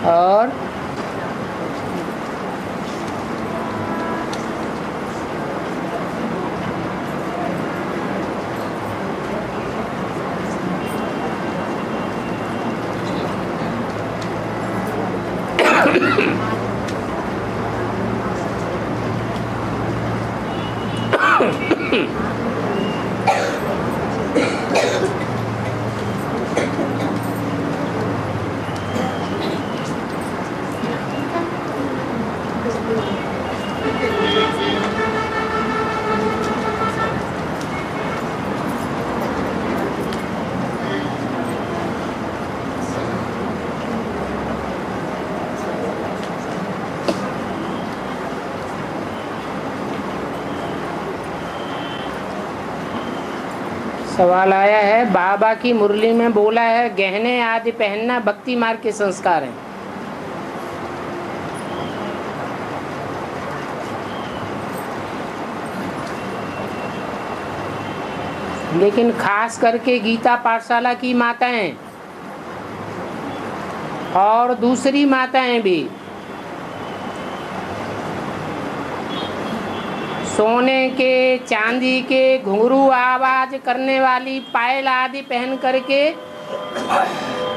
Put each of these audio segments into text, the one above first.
और सवाल आया है, बाबा की मुरली में बोला है गहने आदि पहनना भक्ति मार्ग के संस्कार हैं। लेकिन खास करके गीता पाठशाला की माताएं और दूसरी माताएं भी सोने के, चांदी के, घुंघरू आवाज करने वाली पायल आदि पहन करके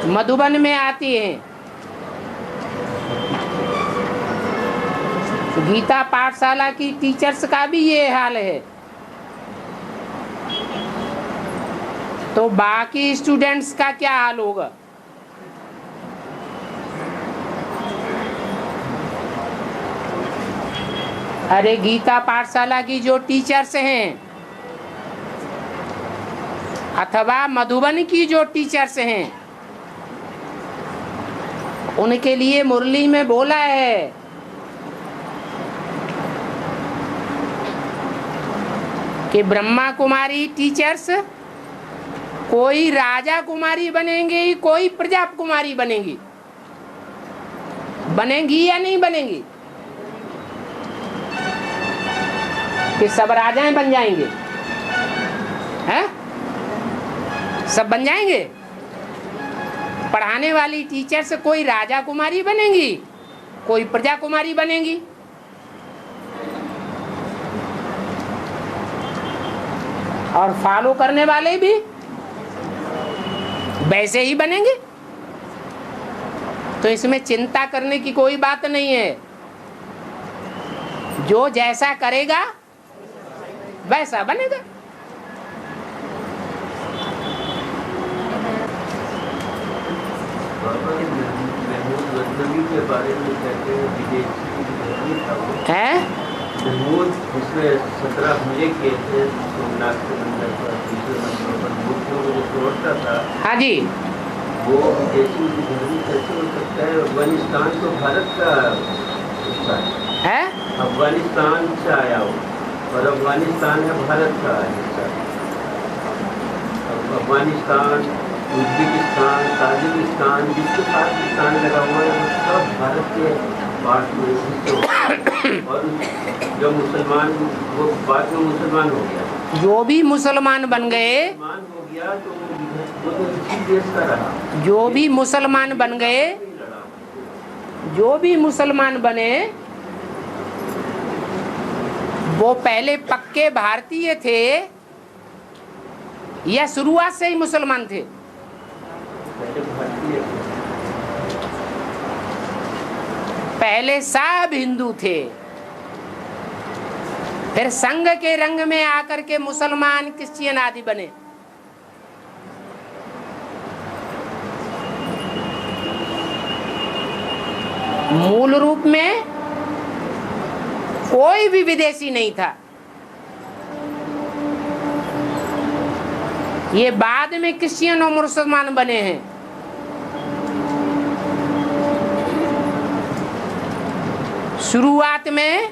मधुबन में आती हैं। गीता पाठशाला की टीचर्स का भी ये हाल है, तो बाकी स्टूडेंट्स का क्या हाल होगा? अरे गीता पाठशाला की जो टीचर्स हैं अथवा मधुबन की जो टीचर्स हैं, उनके लिए मुरली में बोला है कि ब्रह्मा कुमारी टीचर्स कोई राजा कुमारी बनेंगी, कोई प्रजा कुमारी बनेंगी। बनेंगी या नहीं बनेंगी? कि सब राजाएं बन जाएंगे? हैं? सब बन जाएंगे? पढ़ाने वाली टीचर्स कोई राजा कुमारी बनेंगी, कोई प्रजा कुमारी बनेंगी। और फॉलो करने वाले भी वैसे ही बनेंगे। तो इसमें चिंता करने की कोई बात नहीं है। जो जैसा करेगा वैसा बनेगा। के बारे में कहते हैं उसमें 17 हमले किए थे सोमनाथ के मंदिर पर, दूसरे मंदिरों पर, मूर्तियों को जो तोड़ता था। हाँ जी। वो विदेशी धर्म कैसे हो सकता है? अफगानिस्तान तो भारत का हिस्सा है। अफगानिस्तान से आया हो और अफगानिस्तान है भारत का हिस्सा। अफगानिस्तान, उज्बेकिस्तान, ताजिकिस्तान, जिसके पाकिस्तान लगा हुआ है, सब भारत के पार्ट में हिस्से। और जो मुसलमान, वो बाद में मुसलमान हो गया। जो भी मुसलमान बन गए, हो गया तो वो इसी देश का रहा। जो भी मुसलमान बन गए, जो भी मुसलमान बने, वो पहले पक्के भारतीय थे या शुरुआत से ही मुसलमान थे? पहले सब हिंदू थे, फिर संघ के रंग में आकर के मुसलमान, क्रिश्चियन आदि बने। मूल रूप में कोई भी विदेशी नहीं था। ये बाद में क्रिश्चियन और मुसलमान बने हैं। शुरुआत में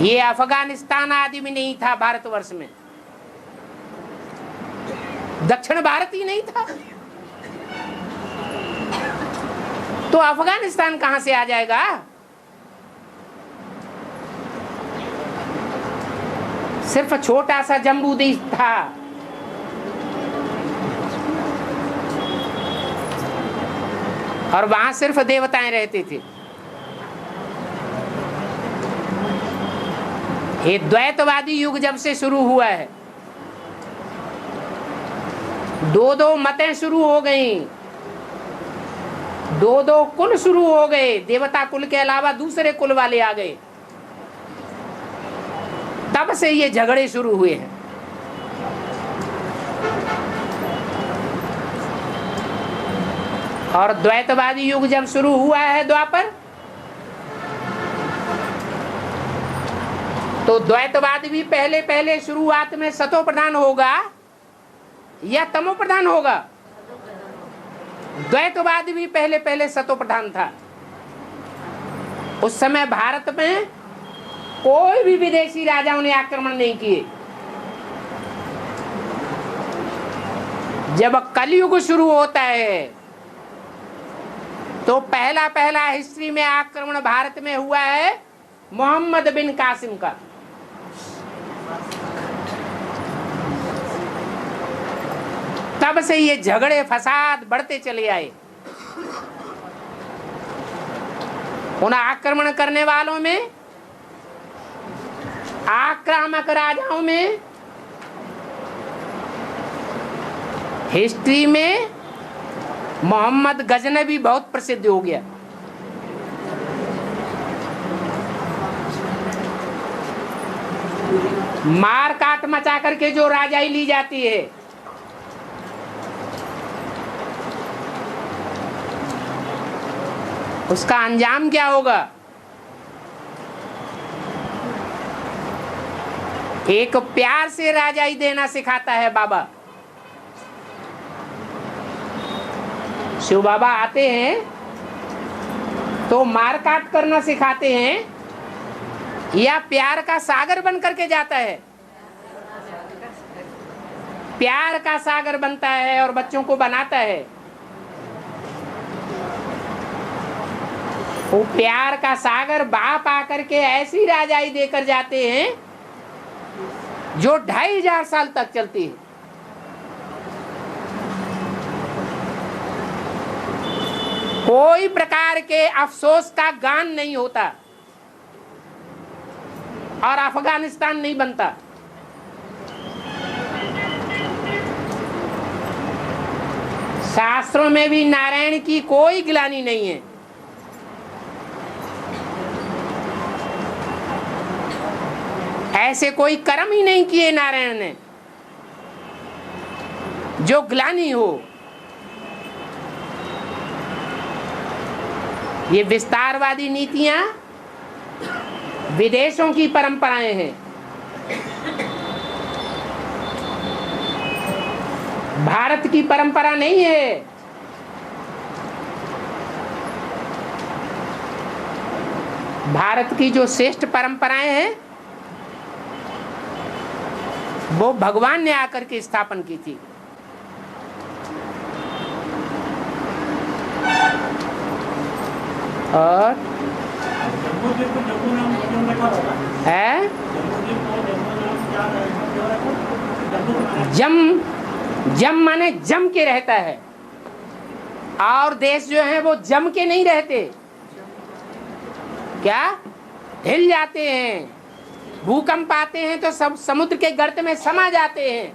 ये अफगानिस्तान आदि भी नहीं था, भारतवर्ष में दक्षिण भारत ही नहीं था, तो अफगानिस्तान कहां से आ जाएगा? सिर्फ छोटा सा जम्बू देश था। और वहां सिर्फ देवताएं रहते थे। ये द्वैतवादी युग जब से शुरू हुआ है, दो दो मतें शुरू हो गई, दो दो कुल शुरू हो गए, देवता कुल के अलावा दूसरे कुल वाले आ गए, तब से ये झगड़े शुरू हुए हैं। और द्वैतवादी युग जब शुरू हुआ है द्वापर, तो द्वैतवाद भी पहले पहले शुरुआत में सतो प्रधान होगा या तमो प्रधान होगा? द्वैतवाद भी पहले पहले सतो प्रधान था। उस समय भारत में कोई भी विदेशी राजाओं ने आक्रमण नहीं किए। जब कलयुग शुरू होता है तो पहला पहला हिस्ट्री में आक्रमण भारत में हुआ है मोहम्मद बिन कासिम का। तब से ये झगड़े फसाद बढ़ते चले आए। उन आक्रमण करने वालों में, आक्रामक राजाओं में, हिस्ट्री में मोहम्मद गजनवी बहुत प्रसिद्ध हो गया। मार काट मचा करके जो राजाई ली जाती है, उसका अंजाम क्या होगा? एक प्यार से राजाई देना सिखाता है बाबा। शिव बाबा आते हैं तो मार काट करना सिखाते हैं या प्यार का सागर बन करके जाता है? प्यार का सागर बनता है और बच्चों को बनाता है। वो प्यार का सागर बाप आकर के ऐसी राजाई देकर जाते हैं जो 2500 साल तक चलती है। कोई प्रकार के अफसोस का गान नहीं होता और अफगानिस्तान नहीं बनता। शास्त्रों में भी नारायण की कोई गिलानी नहीं है। ऐसे कोई कर्म ही नहीं किए नारायण ने जो ग्लानि हो। ये विस्तारवादी नीतियां विदेशों की परंपराएं हैं। भारत की परंपरा नहीं है। भारत की जो श्रेष्ठ परंपराएं हैं वो भगवान ने आकर के स्थापन की थी। और है जम माने जम के रहता है, और देश जो है वो जम के नहीं रहते। क्या हिल जाते हैं, भूकंप आते हैं तो सब समुद्र के गर्त में समा जाते हैं।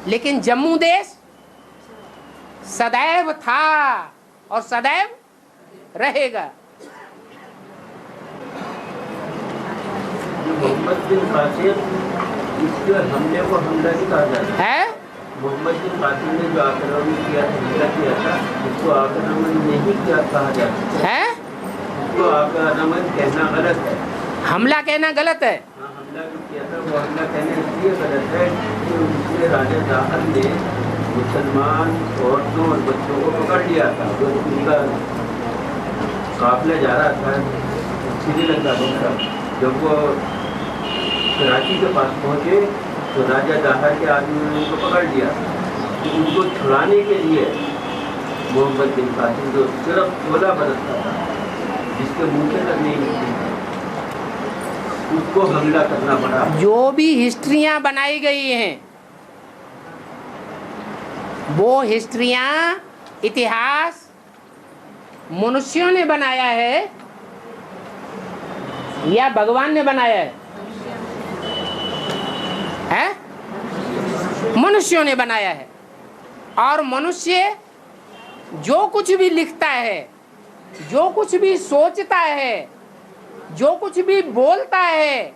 लेकिन जम्मू देश सदैव था और सदैव रहेगा। मोहम्मद बिन कासिम, इसके हमले को हमला नहीं कहा जाता है। मोहम्मद बिन कासिम ने जो आक्रमण किया था, हमला किया था, उसको आक्रमण नहीं किया कहा जाता है। उसको आक्रमण कहना गलत है। हमला कहना गलत है। हाँ, हमला जो किया था वो हमला कहना इसलिए गलत है कि उसने राजा जाफर ने मुसलमान औरतों और बच्चों को पकड़ लिया था। जो उनका काफिला जा रहा था श्रीलंका को, जब वो कराची के पास पहुंचे तो राजा जाफर के आदमियों ने उनको पकड़ लिया। तो उनको छुड़ाने के लिए मोहम्मद बिन कासिम जो सिर्फ 16 बरस का था, जिसके मुंह से तक नहीं निकली, उसको हमला करना पड़ा। जो भी हिस्ट्रियां बनाई गई हैं वो हिस्ट्रियां, इतिहास मनुष्यों ने बनाया है या भगवान ने बनाया है? मनुष्यों ने बनाया है। और मनुष्य जो कुछ भी लिखता है, जो कुछ भी सोचता है, जो कुछ भी बोलता है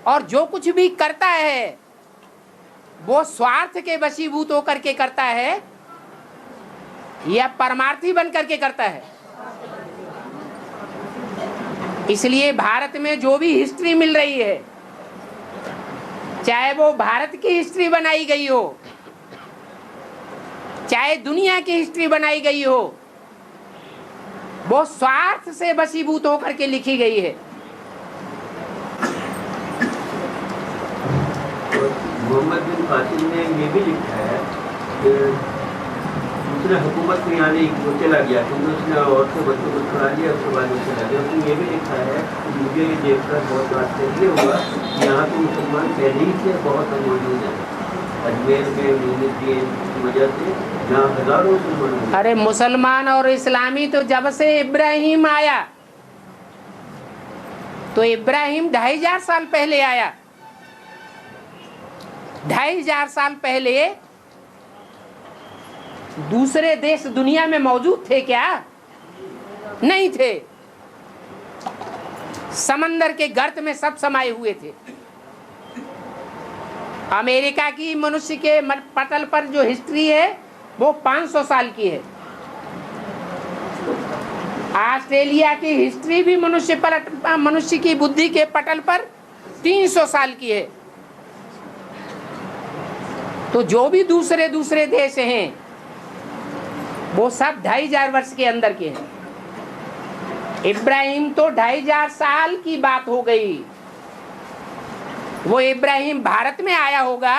और जो कुछ भी करता है, वो स्वार्थ के वशीभूत होकर के करता है या परमार्थी बन करके करता है। इसलिए भारत में जो भी हिस्ट्री मिल रही है, चाहे वो भारत की हिस्ट्री बनाई गई हो, चाहे दुनिया की हिस्ट्री बनाई गई हो, वो स्वार्थ से वशीभूत होकर के लिखी गई है। मोहम्मद बिन कासिम ने ये भी लिखा है कि उसने हुकूमत में आने वो चला गया, क्योंकि उसने और से बच्चों को छुड़ा लिया, उसके बाद वो चला गया। उसने ये भी लिखा है कि मुझे ये देखकर बहुत आश्चर्य हुआ कि यहाँ के मुसलमान पहले ही से बहुत मौजूद हैं। अजमेर में की वजह से यहाँ हजारों मुसलमान। अरे मुसलमान और इस्लामी तो जब से इब्राहिम आया, तो इब्राहिम 2500 साल पहले आया। 2500 साल पहले दूसरे देश दुनिया में मौजूद थे क्या? नहीं थे। समंदर के गर्त में सब समाये हुए थे। अमेरिका की मनुष्य के पटल पर जो हिस्ट्री है वो 500 साल की है। ऑस्ट्रेलिया की हिस्ट्री भी मनुष्य की बुद्धि के पटल पर 300 साल की है। तो जो भी दूसरे देश हैं वो सब 2500 वर्ष के अंदर के हैं। इब्राहिम तो 2500 साल की बात हो गई। वो इब्राहिम भारत में आया होगा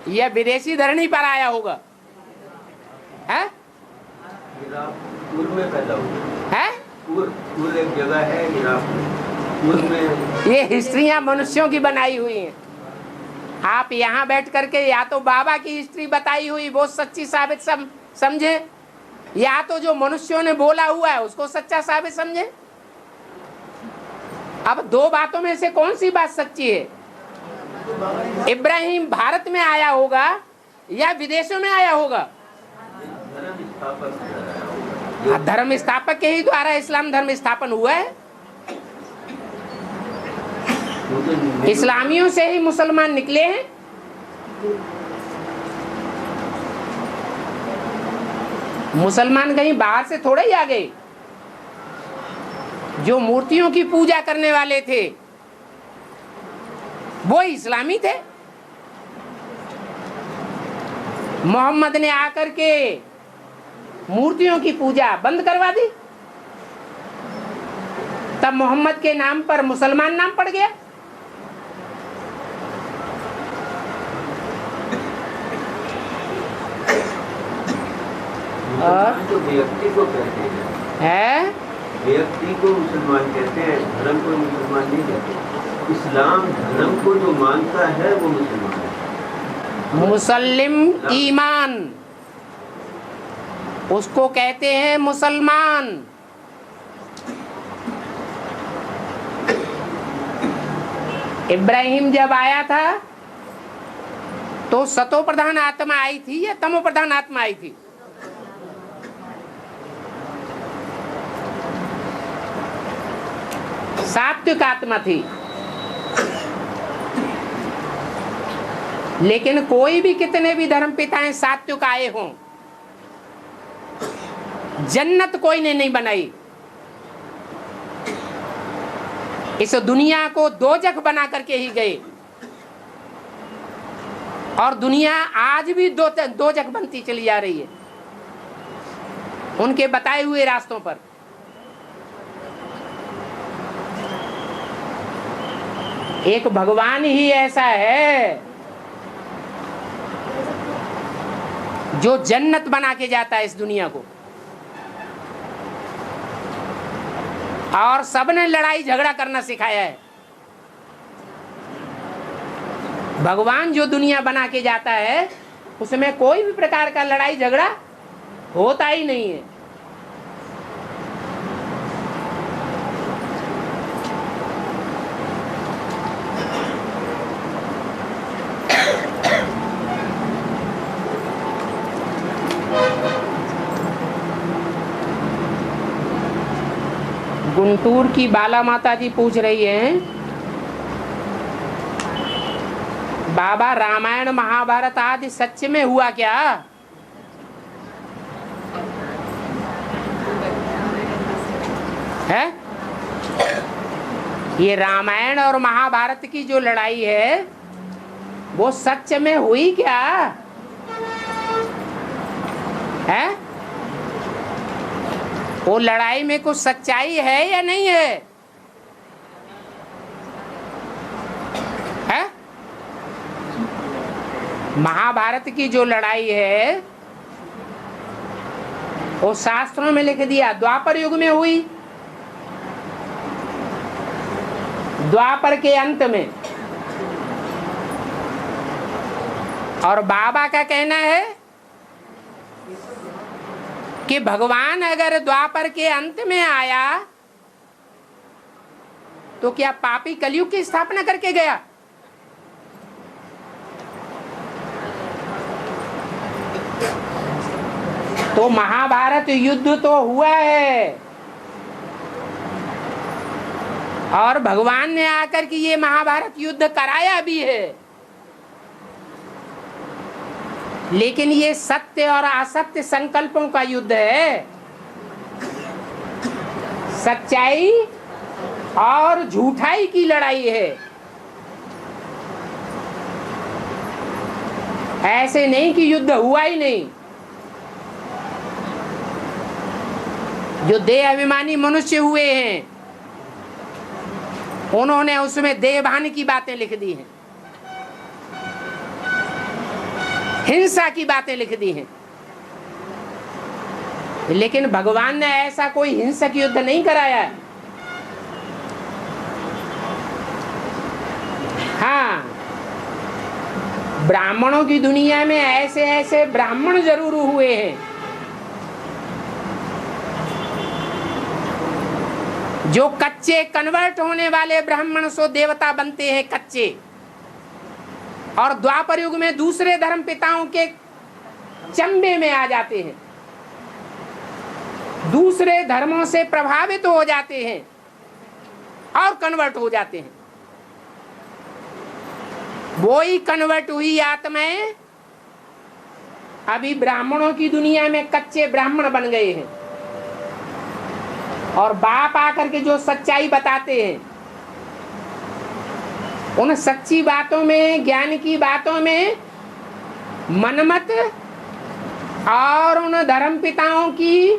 या विदेशी धरनी पर आया होगा? है? पूर्व में पैदा हुआ है? पूर्व एक जगह है पूर्व में। ये हिस्ट्रियां मनुष्यों की बनाई हुई हैं। आप यहाँ बैठ करके या तो बाबा की हिस्ट्री बताई हुई वो सच्ची साबित समझे, या तो जो मनुष्यों ने बोला हुआ है उसको सच्चा साबित समझे। अब दो बातों में से कौन सी बात सच्ची है? इब्राहिम भारत में आया होगा या विदेशों में आया होगा? धर्म स्थापक के ही द्वारा इस्लाम धर्म स्थापन हुआ है। इस्लामियों से ही मुसलमान निकले हैं। मुसलमान कहीं बाहर से थोड़े ही आ गए। जो मूर्तियों की पूजा करने वाले थे वो इस्लामी थे। मोहम्मद ने आकर के मूर्तियों की पूजा बंद करवा दी, तब मोहम्मद के नाम पर मुसलमान नाम पड़ गया। तो व्यक्ति को कहते हैं, व्यक्ति को मुसलमान कहते हैं, धर्म को मुसलमान नहीं कहते। इस्लाम धर्म को जो मानता है वो मुसलमान है। मुसल्लिम ईमान उसको कहते हैं मुसलमान। इब्राहिम जब आया था तो सतो प्रधान आत्मा आई थी या तमो प्रधान आत्मा आई थी? सात्विक आत्मा थी। लेकिन कोई भी कितने भी धर्म पिताएं सात्विक आए हों, जन्नत कोई ने नहीं बनाई। इस दुनिया को दोजख बना करके ही गए, और दुनिया आज भी दोजख बनती चली जा रही है उनके बताए हुए रास्तों पर। एक भगवान ही ऐसा है जो जन्नत बना के जाता है इस दुनिया को, और सबने लड़ाई झगड़ा करना सिखाया है। भगवान जो दुनिया बना के जाता है उसमें कोई भी प्रकार का लड़ाई झगड़ा होता ही नहीं है। गुंटूर की बाला माता जी पूछ रही हैं, बाबा रामायण महाभारत आदि सच में हुआ क्या? है ये रामायण और महाभारत की जो लड़ाई है वो सच में हुई क्या है? वो लड़ाई में कुछ सच्चाई है या नहीं है? है? महाभारत की जो लड़ाई है वो शास्त्रों में लिख दिया द्वापर युग में हुई, द्वापर के अंत में। और बाबा का कहना है कि भगवान अगर द्वापर के अंत में आया तो क्या पापी कलयुग की स्थापना करके गया? तो महाभारत युद्ध तो हुआ है और भगवान ने आकर के ये महाभारत युद्ध कराया भी है, लेकिन ये सत्य और असत्य संकल्पों का युद्ध है, सच्चाई और झूठाई की लड़ाई है। ऐसे नहीं कि युद्ध हुआ ही नहीं। जो देह अभिमानी मनुष्य हुए हैं उन्होंने उसमें देहभान की बातें लिख दी हैं, हिंसा की बातें लिख दी हैं, लेकिन भगवान ने ऐसा कोई हिंसक युद्ध नहीं कराया। हाँ, ब्राह्मणों की दुनिया में ऐसे ऐसे ब्राह्मण जरूर हुए हैं जो कच्चे कन्वर्ट होने वाले ब्राह्मण सो देवता बनते हैं कच्चे, और द्वापर युग में दूसरे धर्म पिताओं के चंबे में आ जाते हैं, दूसरे धर्मों से प्रभावित हो जाते हैं और कन्वर्ट हो जाते हैं। वो ही कन्वर्ट हुई आत्माएं अभी ब्राह्मणों की दुनिया में कच्चे ब्राह्मण बन गए हैं, और बाप आकर के जो सच्चाई बताते हैं उन सच्ची बातों में, ज्ञान की बातों में मनमत और उन धर्म पिताओं की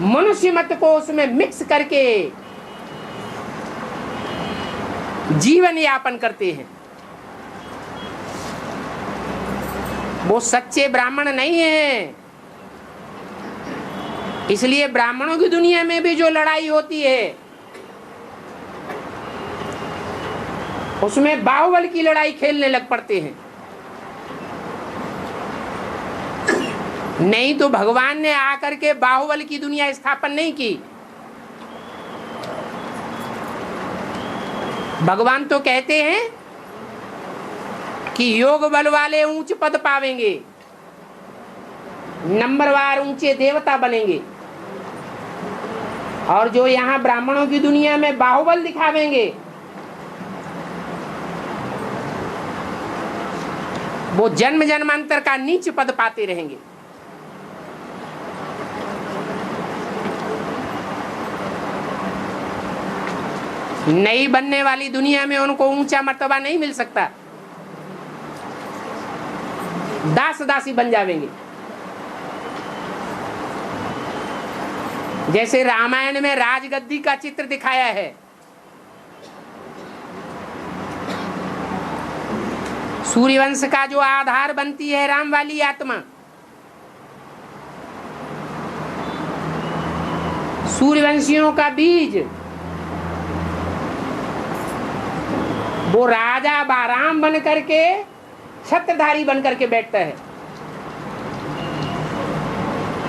मनुष्य मत को उसमें मिक्स करके जीवन यापन करते हैं। वो सच्चे ब्राह्मण नहीं हैं। इसलिए ब्राह्मणों की दुनिया में भी जो लड़ाई होती है उसमें बाहुबल की लड़ाई खेलने लग पड़ते हैं। नहीं तो भगवान ने आकर के बाहुबल की दुनिया स्थापन नहीं की। भगवान तो कहते हैं कि योग बल वाले ऊंच पद पावेंगे, नंबरवार ऊंचे देवता बनेंगे, और जो यहाँ ब्राह्मणों की दुनिया में बाहुबल दिखावेंगे वो जन्म जन्मांतर का नीच पद पाते रहेंगे। नई बनने वाली दुनिया में उनको ऊंचा मर्तबा नहीं मिल सकता, दास दासी बन जावेंगे। जैसे रामायण में राजगद्दी का चित्र दिखाया है, सूर्यवंश का जो आधार बनती है राम वाली आत्मा, सूर्यवंशियों का बीज, वो राजा बाराम बन करके छत्रधारी बन करके बैठता है,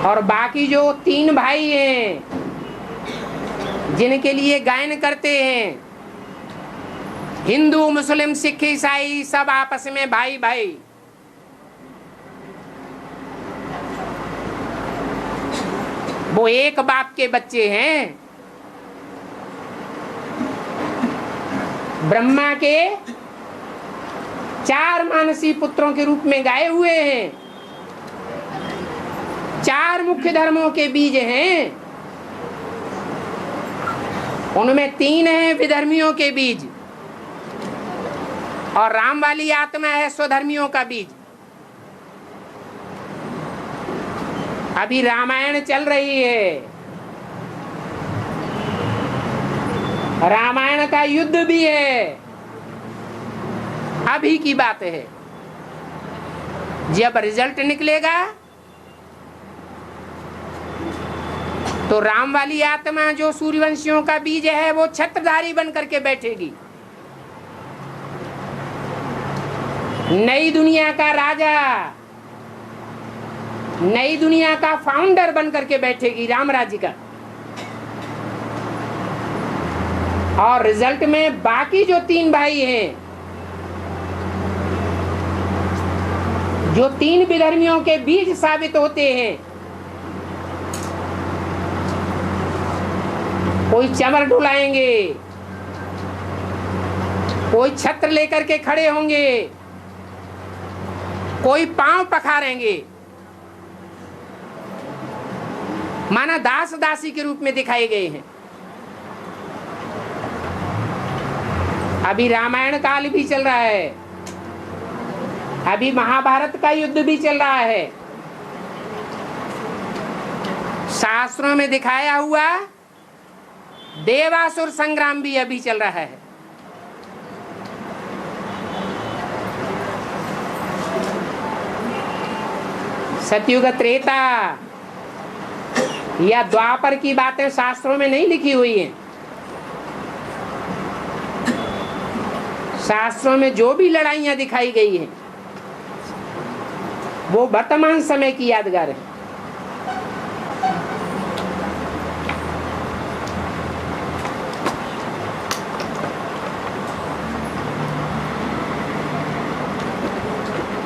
और बाकी जो 3 भाई हैं जिनके लिए गायन करते हैं, हिंदू मुस्लिम सिख ईसाई सब आपस में भाई भाई, वो एक बाप के बच्चे हैं। ब्रह्मा के 4 मानसी पुत्रों के रूप में गाए हुए हैं। 4 मुख्य धर्मों के बीज हैं, उनमें 3 हैं विधर्मियों के बीज, और राम वाली आत्मा है स्वधर्मियों का बीज। अभी रामायण चल रही है, रामायण का युद्ध भी है, अभी की बात है। जब रिजल्ट निकलेगा तो राम वाली आत्मा जो सूर्यवंशियों का बीज है वो छत्रधारी बन करके बैठेगी, नई दुनिया का राजा, नई दुनिया का फाउंडर बन करके बैठेगी राम राज्य का। और रिजल्ट में बाकी जो 3 भाई हैं, जो 3 विधर्मियों के बीज साबित होते हैं, कोई चमर ढुलाएंगे, कोई छत्र लेकर के खड़े होंगे, कोई पांव पखारेंगे, माना दास दासी के रूप में दिखाए गए हैं। अभी रामायण काल भी चल रहा है, अभी महाभारत का युद्ध भी चल रहा है। शास्त्रों में दिखाया हुआ देवासुर संग्राम भी अभी चल रहा है। सतयुग त्रेता या द्वापर की बातें शास्त्रों में नहीं लिखी हुई हैं। शास्त्रों में जो भी लड़ाइयां दिखाई गई हैं वो वर्तमान समय की यादगार है।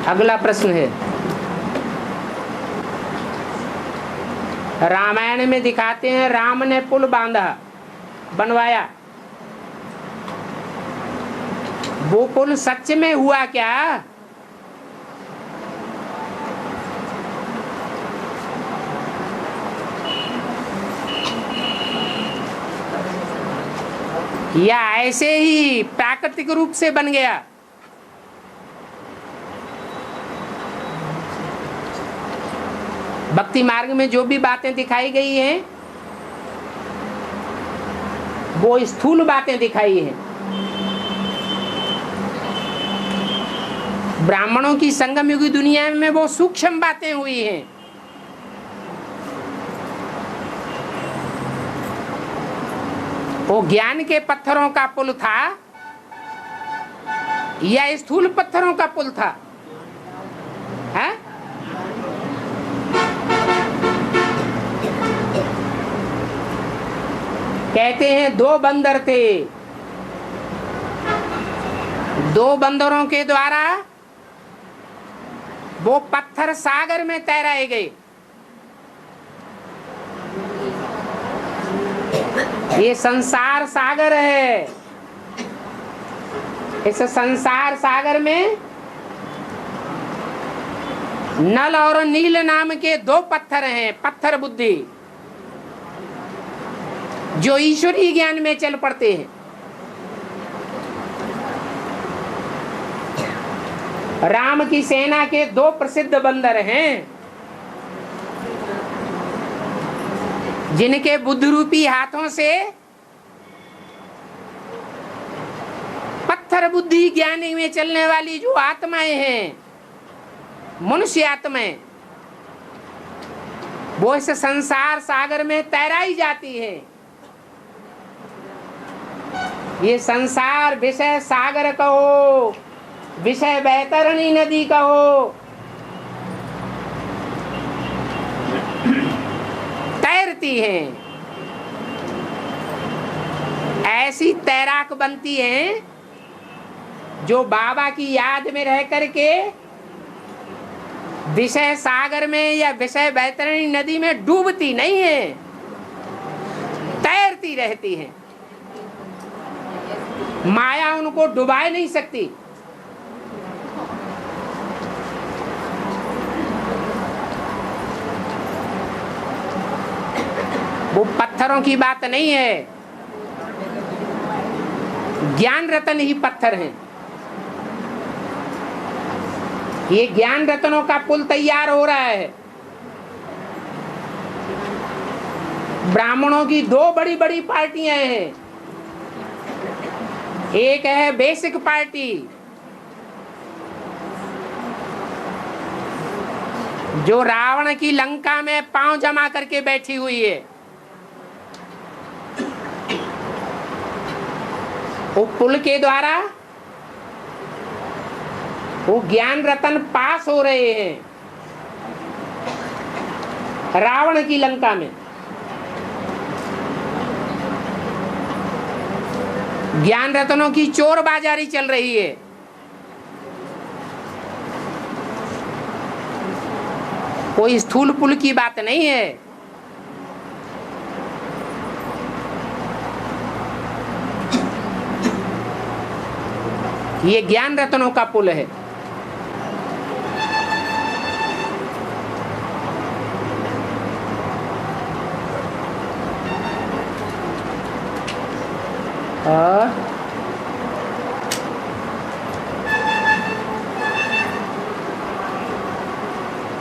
अगला प्रश्न है, रामायण में दिखाते हैं राम ने पुल बांधा, बनवाया, वो पुल सच में हुआ क्या? या ऐसे ही प्राकृतिक रूप से बन गया? भक्ति मार्ग में जो भी बातें दिखाई गई हैं वो स्थूल बातें दिखाई हैं। ब्राह्मणों की संगम युगी दुनिया में वो सूक्ष्म बातें हुई हैं। वो ज्ञान के पत्थरों का पुल था या स्थूल पत्थरों का पुल था? है? कहते हैं 2 बंदर थे, 2 बंदरों के द्वारा वो पत्थर सागर में तैराए गए। ये संसार सागर है, इस संसार सागर में नल और नील नाम के 2 पत्थर हैं, पत्थर बुद्धि, जो ईश्वरीय ज्ञान में चल पड़ते हैं। राम की सेना के 2 प्रसिद्ध बंदर हैं, जिनके बुद्ध रूपी हाथों से पत्थर बुद्धि ज्ञान में चलने वाली जो आत्माएं हैं, मनुष्य आत्माएं, वो इस संसार सागर में तैराई जाती है। ये संसार विषय सागर कहो, विषय बैतरणी नदी कहो, तैरती हैं। ऐसी तैराक बनती हैं जो बाबा की याद में रह करके विषय सागर में या विषय बैतरणी नदी में डूबती नहीं है, तैरती रहती हैं। माया उनको डुबाए नहीं सकती। वो पत्थरों की बात नहीं है, ज्ञान रतन ही पत्थर हैं। ये ज्ञान रत्नों का पुल तैयार हो रहा है। ब्राह्मणों की दो बड़ी बड़ी पार्टियां हैं। एक है बेसिक पार्टी, जो रावण की लंका में पांव जमा करके बैठी हुई है। वो पुल के द्वारा वो ज्ञान रतन पास हो रहे हैं रावण की लंका में। ज्ञान रत्नों की चोर बाजारी चल रही है। कोई स्थूल पुल की बात नहीं है। ये ज्ञान रत्नों का पुल है।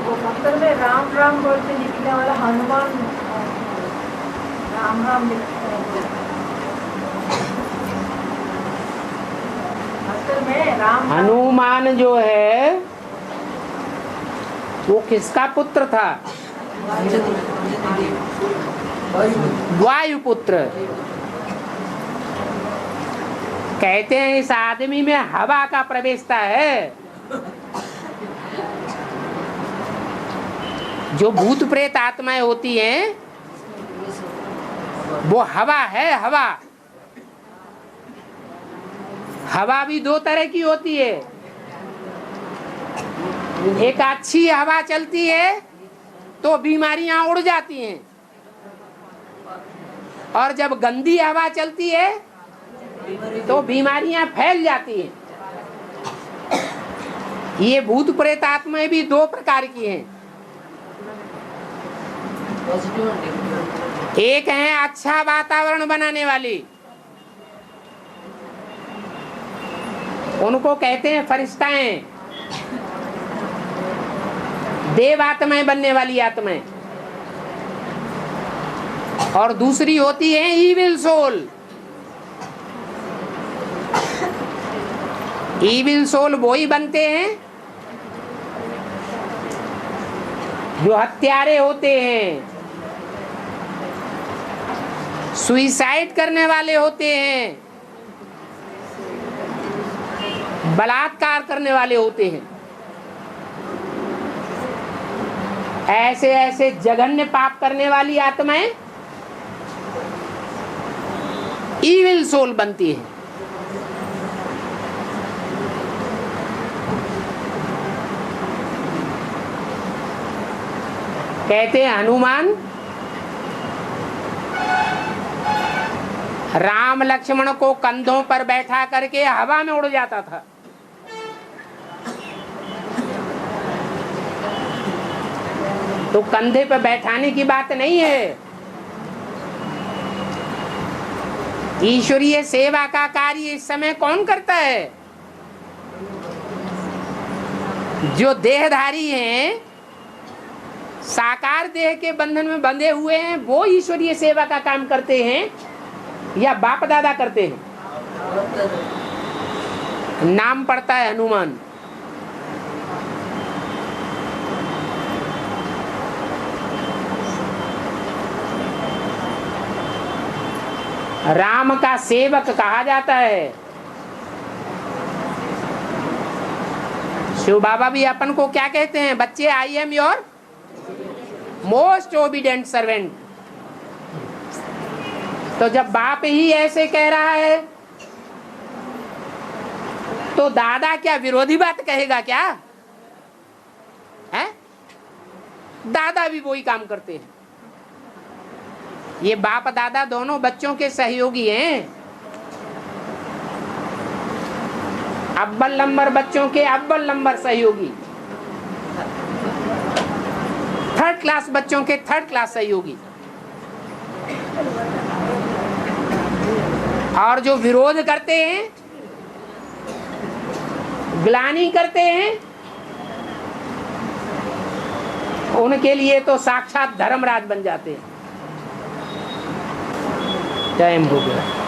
वो मंदिर में राम राम बोलते लिखने वाला हनुमान राम राम लिखते हैं। मंदिर में राम हनुमान जो है वो किसका पुत्र था? वायुपुत्र। कहते हैं इस आदमी में हवा का प्रवेशता है। जो भूत प्रेत आत्माएं होती हैं वो हवा है। हवा हवा भी दो तरह की होती है। एक अच्छी हवा चलती है तो बीमारियां उड़ जाती हैं, और जब गंदी हवा चलती है तो बीमारियां फैल जाती हैं। ये भूत प्रेत आत्माएं भी दो प्रकार की हैं। एक है अच्छा वातावरण बनाने वाली, उनको कहते हैं फरिश्ताएं, देव आत्माएं बनने वाली आत्माएं। और दूसरी होती है ईविल सोल। ईविल सोल वो ही बनते हैं जो हत्यारे होते हैं, सुइसाइड करने वाले होते हैं, बलात्कार करने वाले होते हैं। ऐसे ऐसे जघन्य पाप करने वाली आत्माएं ईविल सोल बनती है। कहते हैं हनुमान राम लक्ष्मण को कंधों पर बैठा करके हवा में उड़ जाता था। तो कंधे पर बैठाने की बात नहीं है। ईश्वरीय सेवा का कार्य इस समय कौन करता है? जो देहधारी हैं, साकार देह के बंधन में बंधे हुए हैं, वो ईश्वरीय सेवा का काम करते हैं या बाप दादा करते हैं? नाम पड़ता है हनुमान। राम का सेवक कहा जाता है। शिव बाबा भी अपन को क्या कहते हैं? बच्चे, I am your most obedient servant. तो जब बाप ही ऐसे कह रहा है तो दादा क्या विरोधी बात कहेगा क्या? है? दादा भी वही काम करते हैं। ये बाप दादा दोनों बच्चों के सहयोगी हैं। अव्वल नंबर बच्चों के अव्वल नंबर सहयोगी, थर्ड क्लास बच्चों के थर्ड क्लास सहयोगी, और जो विरोध करते हैं, ग्लानि करते हैं, उनके लिए तो साक्षात धर्मराज बन जाते हैं। टाइम हो गया।